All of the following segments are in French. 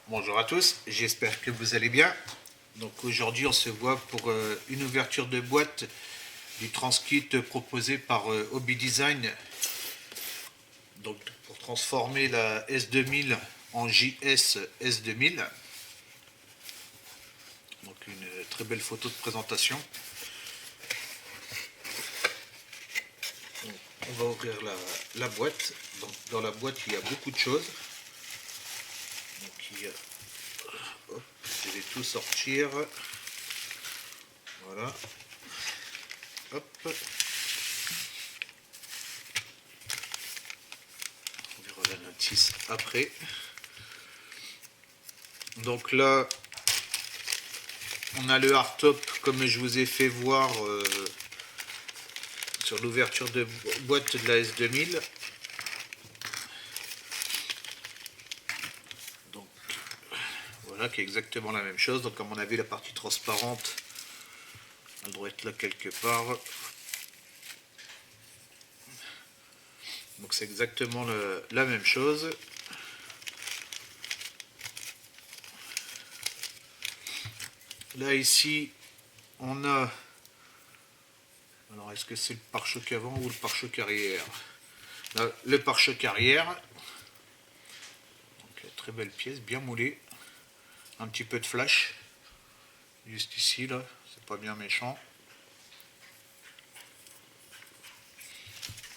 Bonjour à tous, j'espère que vous allez bien. Donc aujourd'hui on se voit pour une ouverture de boîte du Transkit proposé par Hobby Design. Donc pour transformer la S2000 en JS S2000. Donc une très belle photo de présentation. Donc, on va ouvrir la boîte. Donc dans la boîte il y a beaucoup de choses. Donc hop, je vais tout sortir. Voilà. Hop. On verra la notice après. Donc là, on a le hardtop comme je vous ai fait voir sur l'ouverture de boîte de la S2000. Donc voilà, qui est exactement la même chose. Donc à mon avis, la partie transparente, elle doit être là quelque part. Donc c'est exactement la même chose. Là ici, on a... Alors est-ce que c'est le pare-choc avant ou le pare-choc arrière? Là, le pare-choc arrière. Donc, très belle pièce, bien moulée. Un petit peu de flash. Juste ici, là. C'est pas bien méchant.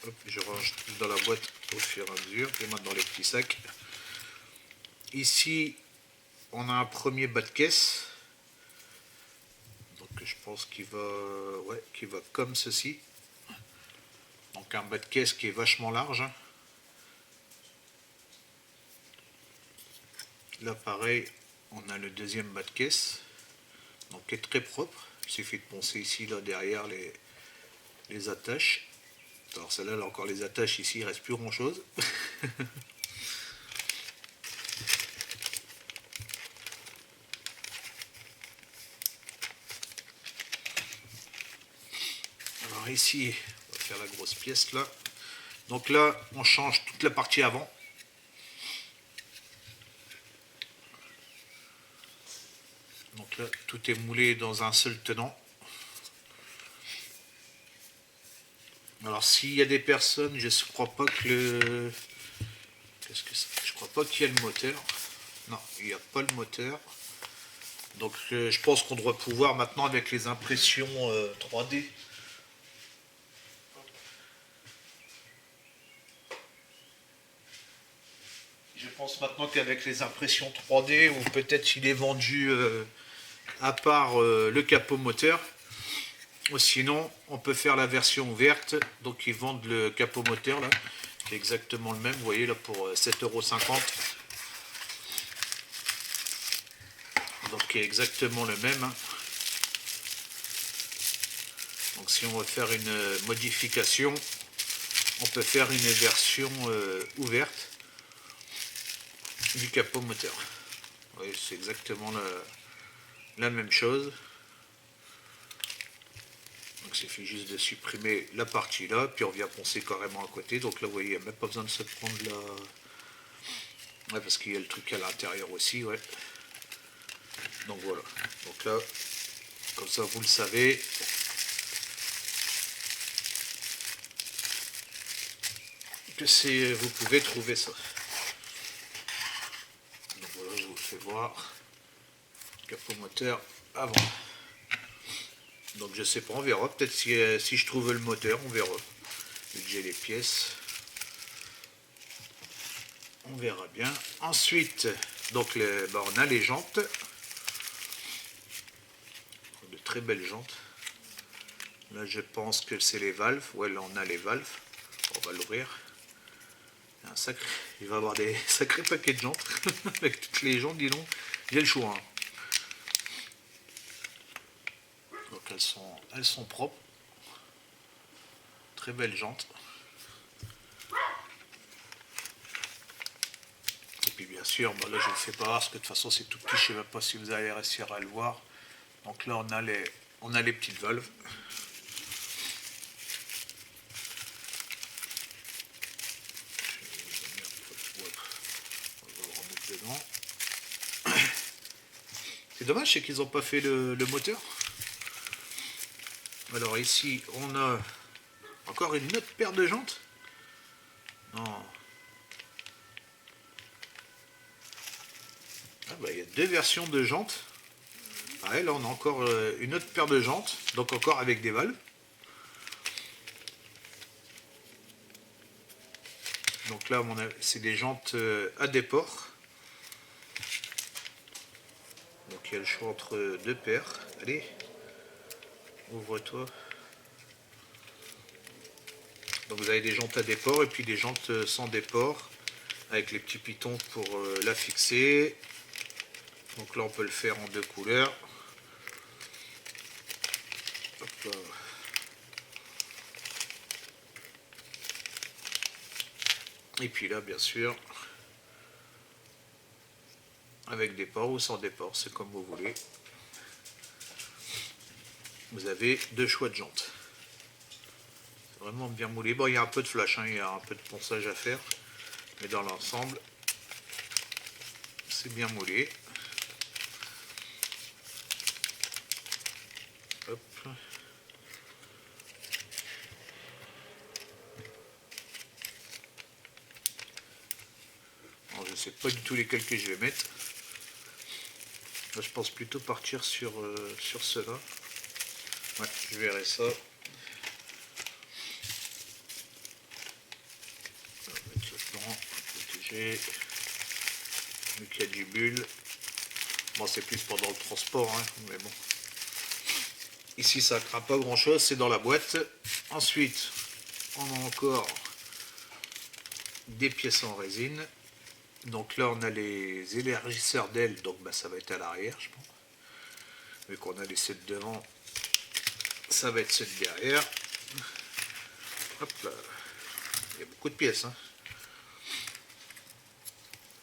Hop, je range tout dans la boîte au fur et à mesure. Je vais mettre dans les petits sacs. Ici, on a un premier bas de caisse. Donc je pense qu'il va comme ceci. Donc un bas de caisse qui est vachement large. Là pareil, on a le deuxième bas de caisse. Donc qui est très propre. Il suffit de poncer ici, là derrière les attaches. Alors celle-là, là encore les attaches ici, il ne reste plus grand chose. Alors ici, on va faire la grosse pièce là. Donc là, on change toute la partie avant. Donc là, tout est moulé dans un seul tenant. Alors s'il y a des personnes, je ne crois pas que le... Qu'est-ce que c'est? Je crois pas qu'il y a le moteur. Non, il n'y a pas le moteur. Donc je pense qu'on doit pouvoir maintenant avec les impressions 3D. Je pense maintenant qu'avec les impressions 3D, ou peut-être il est vendu à part le capot moteur. Ou sinon, on peut faire la version ouverte. Donc ils vendent le capot moteur là, qui est exactement le même. Vous voyez là pour 7,50 €. Donc qui est exactement le même. Donc si on veut faire une modification, on peut faire une version ouverte du capot moteur. Oui, c'est exactement la même chose. Donc il suffit juste de supprimer la partie là, puis on vient poncer carrément à côté. Donc là vous voyez, il n'y a même pas besoin de se prendre la... Ouais, parce qu'il y a le truc à l'intérieur aussi, ouais. Donc voilà. Donc là, comme ça vous le savez. Que vous pouvez trouver ça. Donc voilà, je vous le fais voir. Capot moteur avant. Donc je sais pas, on verra. Peut-être si je trouve le moteur, on verra. Vu que j'ai les pièces. On verra bien. Ensuite, donc on a les jantes. De très belles jantes. Là je pense que c'est les valves. Ouais, là on a les valves. On va l'ouvrir. Il va y avoir des sacrés paquets de jantes. Avec toutes les jantes, dis donc. J'ai le choix. Hein. Donc elles sont propres. Très belles jantes. Et puis bien sûr, là je ne le fais pas parce que de toute façon c'est tout petit, je ne sais même pas si vous allez réussir à le voir. Donc là on a les petites valves. On va le remettre dedans. C'est dommage, c'est qu'ils n'ont pas fait le moteur. Alors ici, on a encore une autre paire de jantes. Non. Ah bah, il y a deux versions de jantes. Ah, là, on a encore une autre paire de jantes, donc encore avec des valves. Donc là, c'est des jantes à déport. Donc il y a le choix entre deux paires. Allez, ouvre-toi. Donc vous avez des jantes à déport et puis des jantes sans déport avec les petits pitons pour la fixer. Donc là on peut le faire en deux couleurs. Hop là. Et puis là bien sûr avec déport ou sans déport, c'est comme vous voulez. Vous avez deux choix de jantes. C'est vraiment bien moulé. Bon, il y a un peu de flash, hein, il y a un peu de ponçage à faire, mais dans l'ensemble c'est bien moulé. Hop. Alors, je ne sais pas du tout lesquels que je vais mettre. Là, je pense plutôt partir sur ceux-là. Ouais, je verrai ça. On va mettre ce plan, protéger. Donc il y a du bulle. Bon, c'est plus pendant le transport, hein, mais bon. Ici, ça ne craint pas grand-chose, c'est dans la boîte. Ensuite, on a encore des pièces en résine. Donc là, on a les élargisseurs d'ailes, donc bah, ça va être à l'arrière, je pense. Vu qu'on a les ceux de devant, ça va être ceux de derrière. Hop là. Il y a beaucoup de pièces. Hein.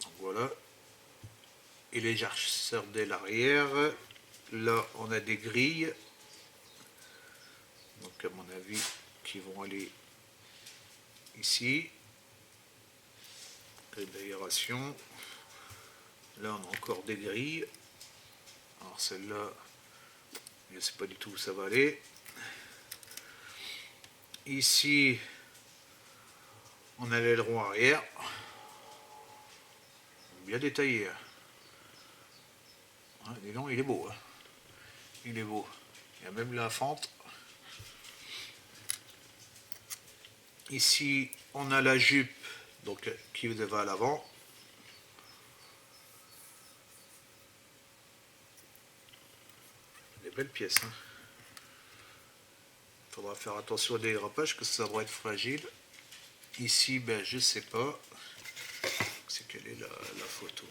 Donc voilà. Et les élargisseurs d'ailes arrière. Là, on a des grilles. Donc à mon avis, qui vont aller ici. Et d'aération. Là, on a encore des grilles. Alors celle-là, je ne sais pas du tout où ça va aller. Ici, on a l'aileron arrière. Bien détaillé. Ah, dis donc, il est beau. Hein. Il est beau. Il y a même la fente. Ici, on a la jupe donc, qui va à l'avant. Des belles pièces. Hein. Il faudra faire attention au dérapage parce que ça va être fragile. Ici, ben, je sais pas. C'est quelle est la photo.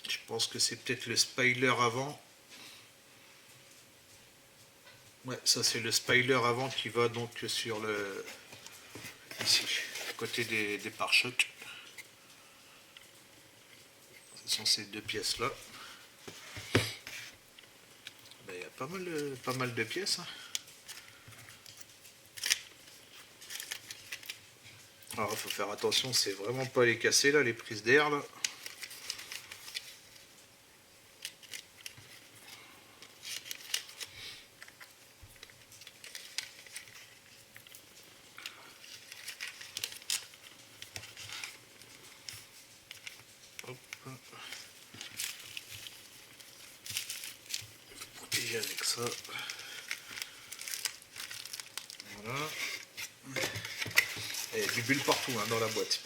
Je pense que c'est peut-être le spoiler avant. Ouais, ça c'est le spoiler avant qui va donc sur le... Ici, à côté des pare-chocs. Ce sont ces deux pièces-là. Ben, il y a pas mal de pièces. Hein. Alors il faut faire attention, c'est vraiment pas les casser là, les prises d'air là. Hop. Protéger avec ça. Voilà. Et du bulle partout hein, dans la boîte.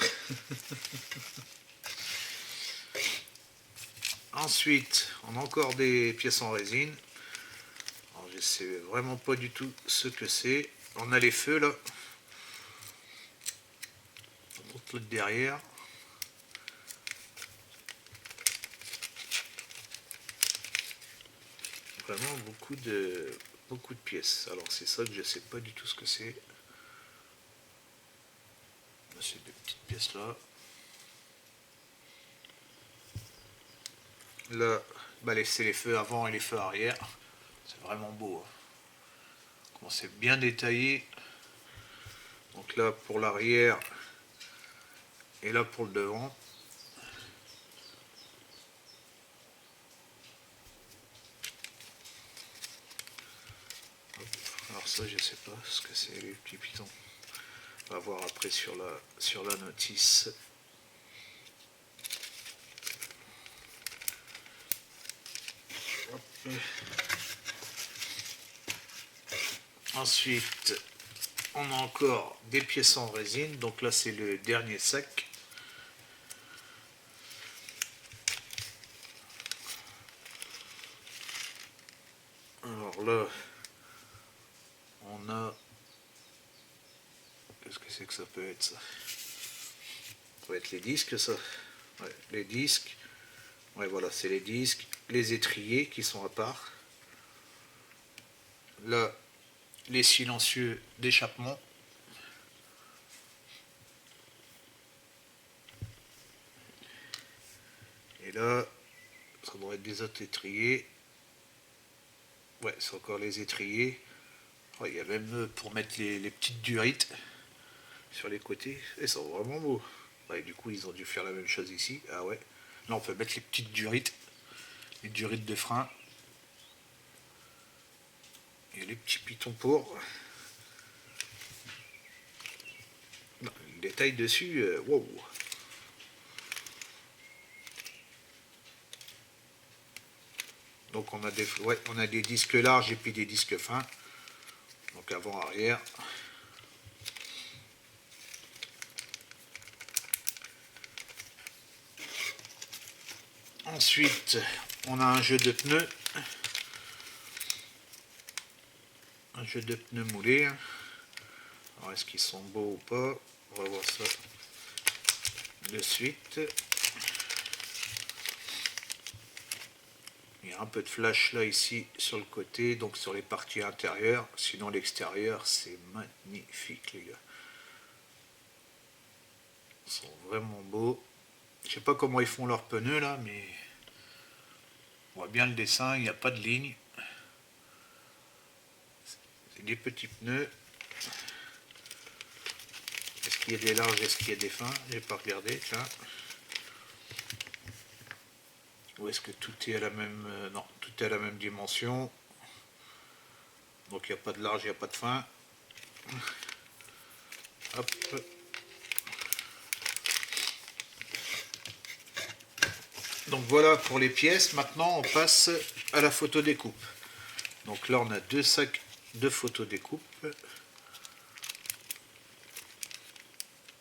Ensuite, on a encore des pièces en résine. Alors, je sais vraiment pas du tout ce que c'est. On a les feux là. On monte le derrière. Vraiment beaucoup de pièces. Alors c'est ça que je sais pas du tout ce que c'est. Ces deux petites pièces là. Là, bah, c'est les feux avant et les feux arrière. C'est vraiment beau. Hein. C'est bien détaillé. Donc là pour l'arrière et là pour le devant. ça, je sais pas ce que c'est les petits pitons. On va voir après sur la notice. Hop. Ensuite, on a encore des pièces en résine. Donc là, c'est le dernier sac. Alors là, on a... Qu'est-ce que c'est que ça peut être, ça? Ça va être les disques, ça. Ouais, les disques. Ouais, voilà, c'est les disques. Les étriers qui sont à part. Là, les silencieux d'échappement. Et là, ça doit être des autres étriers. Ouais, c'est encore les étriers. Ouais, il y a même pour mettre les petites durites sur les côtés. Et ça va vraiment beau. Ouais, du coup, ils ont dû faire la même chose ici. Ah ouais. Là, on peut mettre les petites durites. Les durites de frein. Et les petits pitons pour. Non, le détail dessus, wow. Donc on a des disques larges et puis des disques fins. Donc avant, arrière. Ensuite, on a un jeu de pneus. Un jeu de pneus moulés. Alors est-ce qu'ils sont beaux ou pas? On va voir ça de suite. Il y a un peu de flash là ici sur le côté, donc sur les parties intérieures. Sinon l'extérieur c'est magnifique les gars. Ils sont vraiment beaux. Je sais pas comment ils font leurs pneus là, mais on voit bien le dessin, il n'y a pas de ligne. C'est des petits pneus. Est-ce qu'il y a des larges, est-ce qu'il y a des fins? J'ai pas regardé, tiens. Ou est-ce que tout est à la même... non, tout est à la même dimension. Donc il n'y a pas de large, il n'y a pas de fin. Hop. Donc voilà pour les pièces. Maintenant on passe à la photo découpe. Donc là on a deux sacs de photo découpe.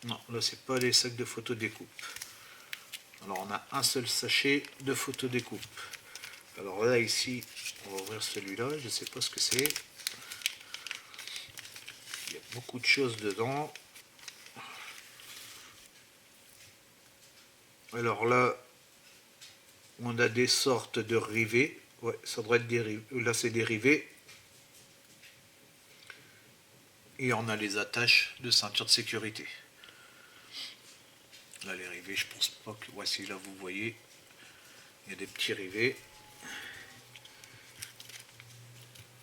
Non, là c'est pas les sacs de photo découpe. Alors on a un seul sachet de photo découpe. Alors là ici, on va ouvrir celui-là, je ne sais pas ce que c'est. Il y a beaucoup de choses dedans. Alors là, on a des sortes de rivets. Ouais, ça devrait être des rivets. Là c'est des rivets. Et on a les attaches de ceinture de sécurité. Là les rivets, je pense pas que... Voici, là vous voyez, il y a des petits rivets.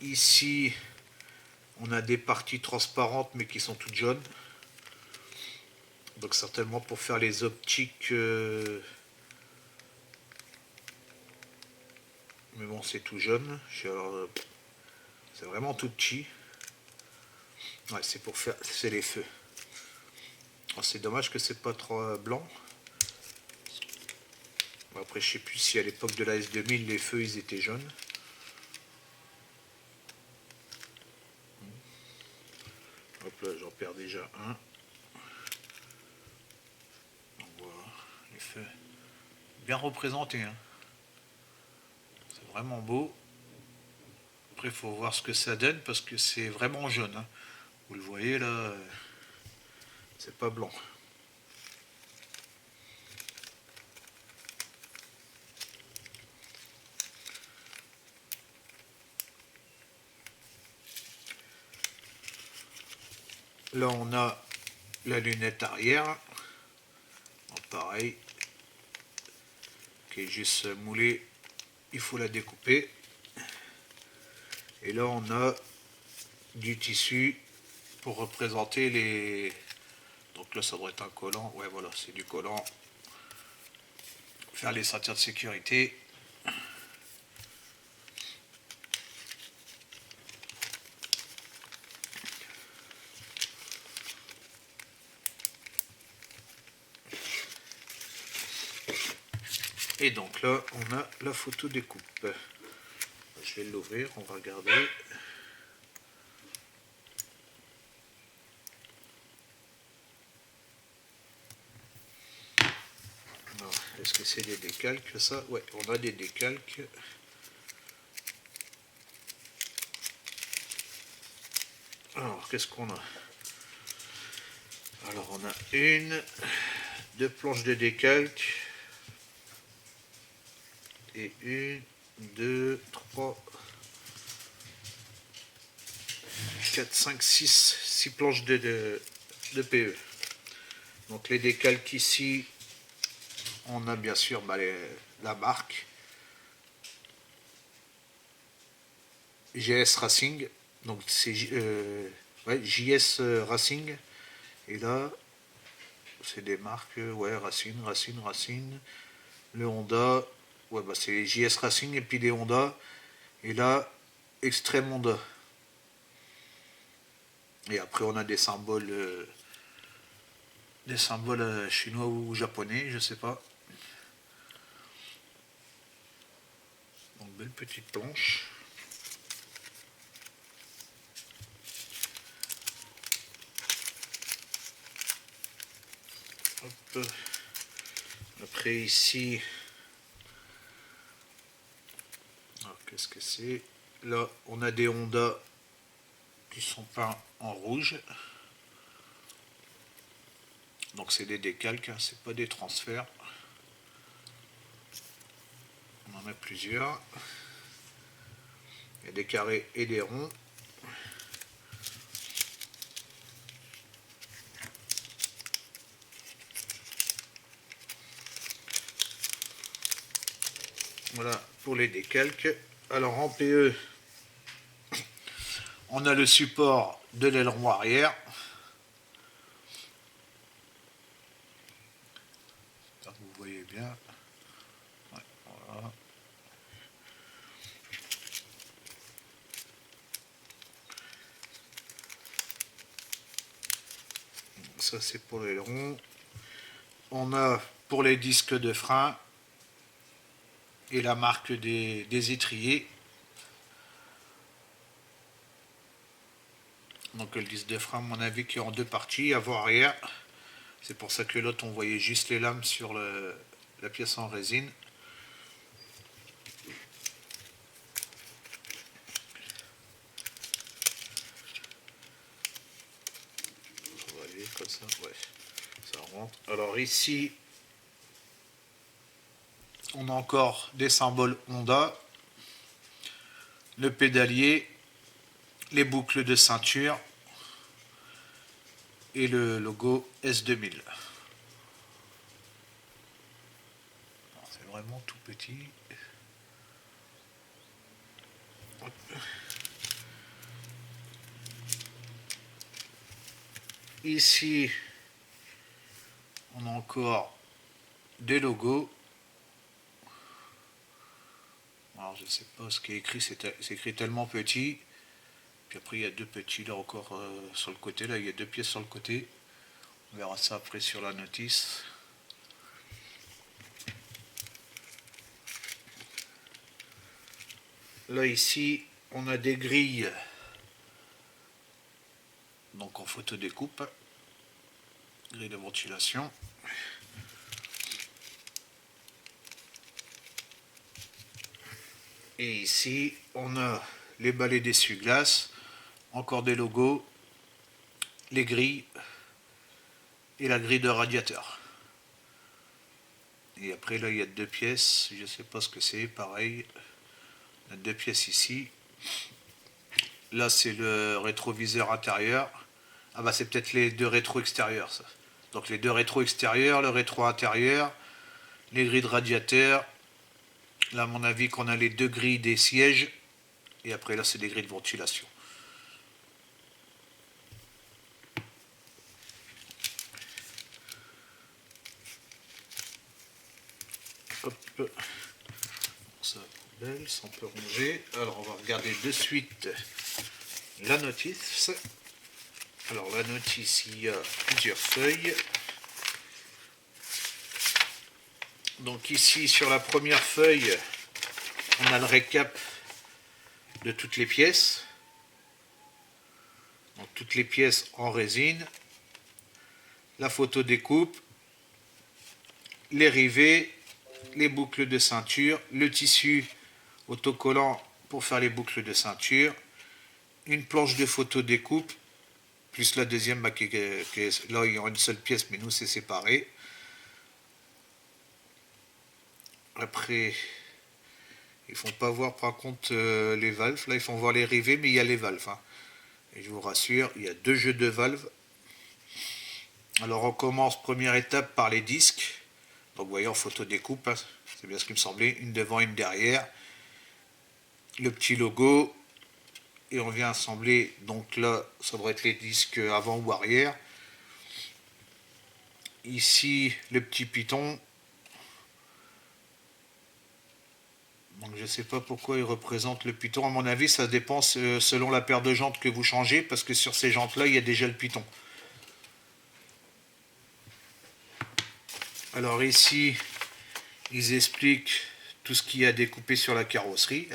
Ici, on a des parties transparentes mais qui sont toutes jaunes. Donc certainement pour faire les optiques. Mais bon, c'est tout jaune. C'est vraiment tout petit. Ouais, c'est pour faire... C'est les feux. C'est dommage que c'est pas trop blanc. Bon, après, je sais plus si à l'époque de la S2000, les feux, ils étaient jaunes. Hop là, j'en perds déjà un. Donc voilà, les feux bien représentés. Hein. C'est vraiment beau. Après, il faut voir ce que ça donne parce que c'est vraiment jaune. Hein. Vous le voyez là, c'est pas blanc. Là, on a la lunette arrière. Donc, pareil, qui est juste moulée. Il faut la découper. Et là, on a du tissu pour représenter les... Donc là, ça doit être un collant. Ouais, voilà, c'est du collant. Faire les ceintures de sécurité. Et donc là, on a la photo découpe. Je vais l'ouvrir, on va regarder. Est-ce que c'est des décalques ça? Ouais, on a des décalques. Alors, qu'est-ce qu'on a? Alors, on a deux planches de décalque. Et 1, 2, 3, 4, 5, 6 planches de PE. Donc les décalques ici, on a bien sûr la marque JS Racing. Donc c'est JS Racing. Et là, c'est des marques, ouais, Racing. Le Honda, ouais, bah c'est JS Racing et puis les Honda. Et là, Extreme Honda. Et après, on a des symboles chinois ou japonais, je sais pas. Donc, belle petite planche. Hop. Après, ici, qu'est-ce que c'est? Là, on a des Honda qui sont peints en rouge. Donc c'est des décalques, hein, c'est pas des transferts. On en a plusieurs. Il y a des carrés et des ronds. Voilà pour les décalques. Alors en PE, on a le support de l'aileron arrière. Vous voyez bien. Ouais, voilà. Ça c'est pour l'aileron. On a pour les disques de frein et la marque des étriers. Donc le disque de frein, à mon avis, qui est en deux parties, avant-arrière. C'est pour ça que l'autre, on voyait juste les lames sur la pièce en résine. On va aller comme ça, ouais, ça rentre. Alors ici, on a encore des symboles Honda, le pédalier, les boucles de ceinture et le logo S2000. C'est vraiment tout petit. Hop. Ici, on a encore des logos. Alors je ne sais pas ce qui est écrit, c'est écrit tellement petit. Puis après il y a deux petits là encore sur le côté, là il y a deux pièces sur le côté. On verra ça après sur la notice. Là ici, on a des grilles, donc en photo découpe, grille de ventilation. Et ici, on a les balais d'essuie-glace, encore des logos, les grilles et la grille de radiateur. Et après là, il y a deux pièces, je ne sais pas ce que c'est, pareil. Il y a deux pièces ici. Là, c'est le rétroviseur intérieur. Ah bah c'est peut-être les deux rétros extérieurs, ça. Donc les deux rétros extérieurs, le rétro intérieur, les grilles de radiateur. Là, à mon avis, qu'on a les deux grilles des sièges. Et après, là, c'est des grilles de ventilation. Hop. Ça, poubelle, ça on peut ranger. Alors, on va regarder de suite la notice. Alors, la notice, il y a plusieurs feuilles. Donc ici sur la première feuille, on a le récap de toutes les pièces. Donc toutes les pièces en résine, la photo découpe, les rivets, les boucles de ceinture, le tissu autocollant pour faire les boucles de ceinture, une planche de photo découpe, plus la deuxième, là il y aura une seule pièce, mais nous c'est séparé. Après, ils font pas voir par contre les valves, là ils font voir les rivets, mais il y a les valves. Hein. Et je vous rassure, il y a 2 jeux de valves. Alors on commence première étape par les disques. Donc vous voyez en photo découpe, hein, c'est bien ce qui me semblait, une devant, une derrière. Le petit logo. Et on vient assembler, donc là ça devrait être les disques avant ou arrière. Ici le petit piton. Donc je ne sais pas pourquoi il représente le piton. À mon avis ça dépend selon la paire de jantes que vous changez, parce que sur ces jantes là il y a déjà le piton. Alors ici ils expliquent tout ce qu'il y a découpé sur la carrosserie.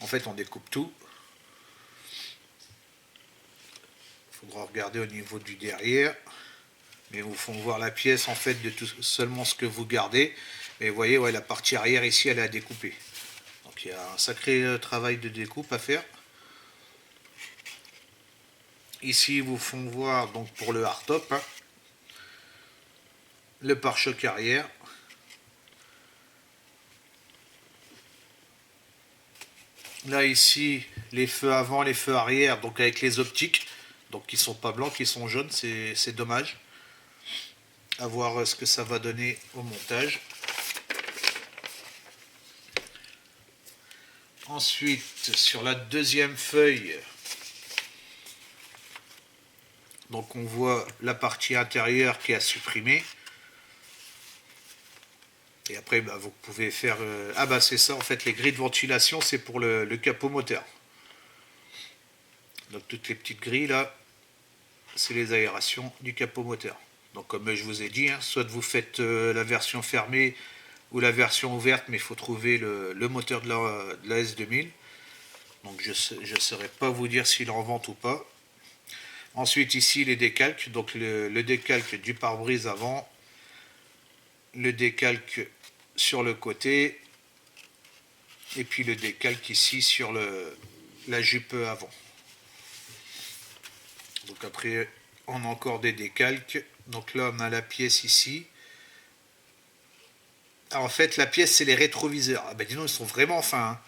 En fait on découpe tout. Il faudra regarder au niveau du derrière. Mais ils vous font voir la pièce en fait de tout, seulement ce que vous gardez. Et vous voyez, ouais, la partie arrière ici elle est à découper. Donc il y a un sacré travail de découpe à faire. Ici ils vous font voir donc pour le hardtop, hein, le pare-choc arrière. Là ici les feux avant, les feux arrière, donc avec les optiques, donc qui sont pas blancs, qui sont jaunes, c'est dommage. À voir ce que ça va donner au montage. Ensuite sur la deuxième feuille, donc on voit la partie intérieure qui est à supprimer. Et après, vous pouvez faire... c'est ça, en fait, les grilles de ventilation, c'est pour le capot moteur. Donc toutes les petites grilles, là, c'est les aérations du capot moteur. Donc comme je vous ai dit, hein, soit vous faites la version fermée ou la version ouverte, mais il faut trouver le moteur de la S2000. Donc je ne saurais pas vous dire s'il est en vente ou pas. Ensuite, ici, les décalques. Donc le décalque du pare-brise avant, le décalque sur le côté, et puis le décalque ici sur la jupe avant. Donc après on a encore des décalques. Donc là on a la pièce ici. Alors en fait la pièce c'est les rétroviseurs. Dis donc ils sont vraiment fins. Hein.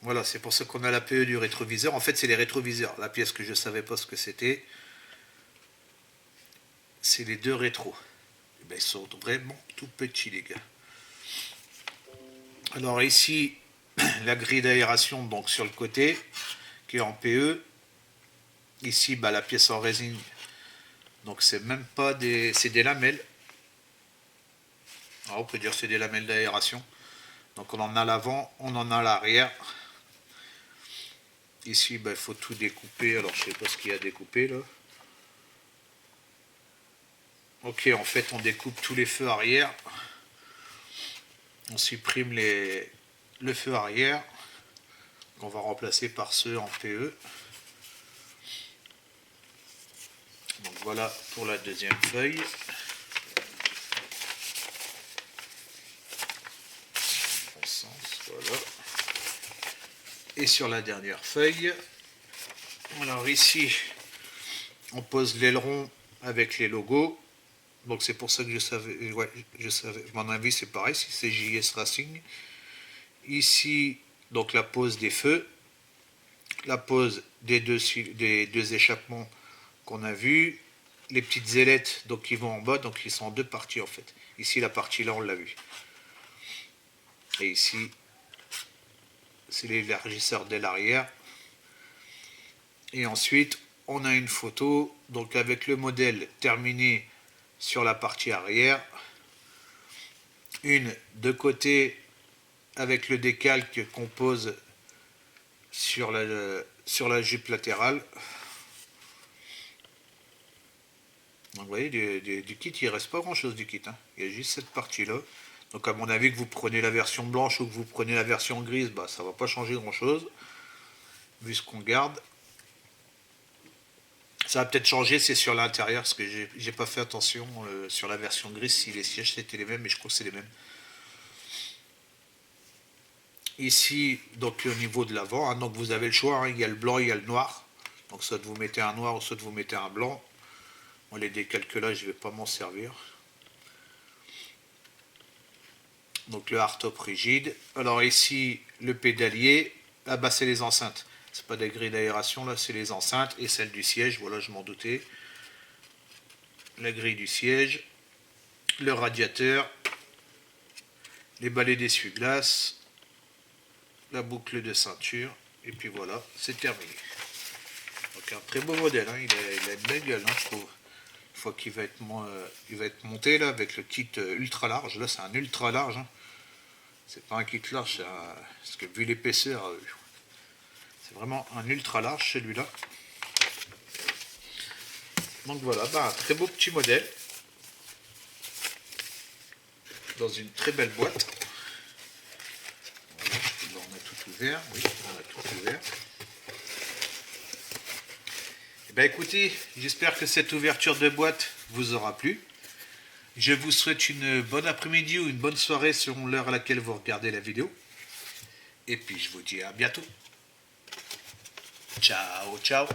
Voilà, c'est pour ça qu'on a la PE du rétroviseur. En fait c'est les rétroviseurs. La pièce que je ne savais pas ce que c'était, c'est les 2 rétros. Ils sont vraiment tout petits les gars. Alors ici la grille d'aération donc sur le côté qui est en PE. Ici la pièce en résine, donc c'est même pas c'est des lamelles. Alors, on peut dire que c'est des lamelles d'aération. Donc on en a à l'avant, on en a à l'arrière. Ici il faut tout découper. Alors je sais pas ce qu'il y a à découper là. Ok, en fait on découpe tous les feux arrière. On supprime le feu arrière qu'on va remplacer par ceux en PE. Donc voilà pour la deuxième feuille. Bon sens, voilà. Et sur la dernière feuille, alors ici on pose l'aileron avec les logos. Donc c'est pour ça que je savais, à mon avis c'est pareil, si c'est JS Racing. Ici donc la pose des feux, la pose des deux échappements qu'on a vu, les petites ailettes donc qui vont en bas, donc ils sont en 2 parties en fait. Ici la partie là on l'a vu. Et ici c'est l'élargisseur d'aile arrière. Et ensuite on a une photo donc avec le modèle terminé sur la partie arrière, une de côté avec le décalque qu'on pose sur la jupe latérale. Donc vous voyez, du kit, il ne reste pas grand chose du kit. Hein. Il y a juste cette partie là. Donc à mon avis, que vous prenez la version blanche ou que vous prenez la version grise, bah, ça va pas changer grand chose, vu ce qu'on garde. Ça va peut-être changer, c'est sur l'intérieur, parce que j'ai pas fait attention sur la version grise si les sièges c'était les mêmes, mais je crois que c'est les mêmes. Ici, donc au niveau de l'avant, hein, donc vous avez le choix, hein, il y a le blanc, il y a le noir. Donc soit vous mettez un noir ou soit vous mettez un blanc. Bon, les décalques là, je ne vais pas m'en servir. Donc le hardtop rigide. Alors ici, le pédalier. Ah bah c'est les enceintes. C'est pas des grilles d'aération là, c'est les enceintes et celle du siège. Voilà, je m'en doutais. La grille du siège, le radiateur, les balais d'essuie-glace, la boucle de ceinture, et puis voilà, c'est terminé. Donc un très beau modèle, hein. Il a une belle gueule, hein, je trouve. Une fois qu'il va être monté là avec le kit ultra large, là c'est un ultra large. Hein. C'est pas un kit large, parce que vu l'épaisseur, c'est vraiment un ultra large celui-là. Donc voilà, bah, un très beau petit modèle. Dans une très belle boîte. Voilà, on a tout ouvert. Oui, on a tout ouvert. Et ben écoutez, j'espère que cette ouverture de boîte vous aura plu. Je vous souhaite une bonne après-midi ou une bonne soirée selon l'heure à laquelle vous regardez la vidéo. Et puis je vous dis à bientôt. Ciao, ciao.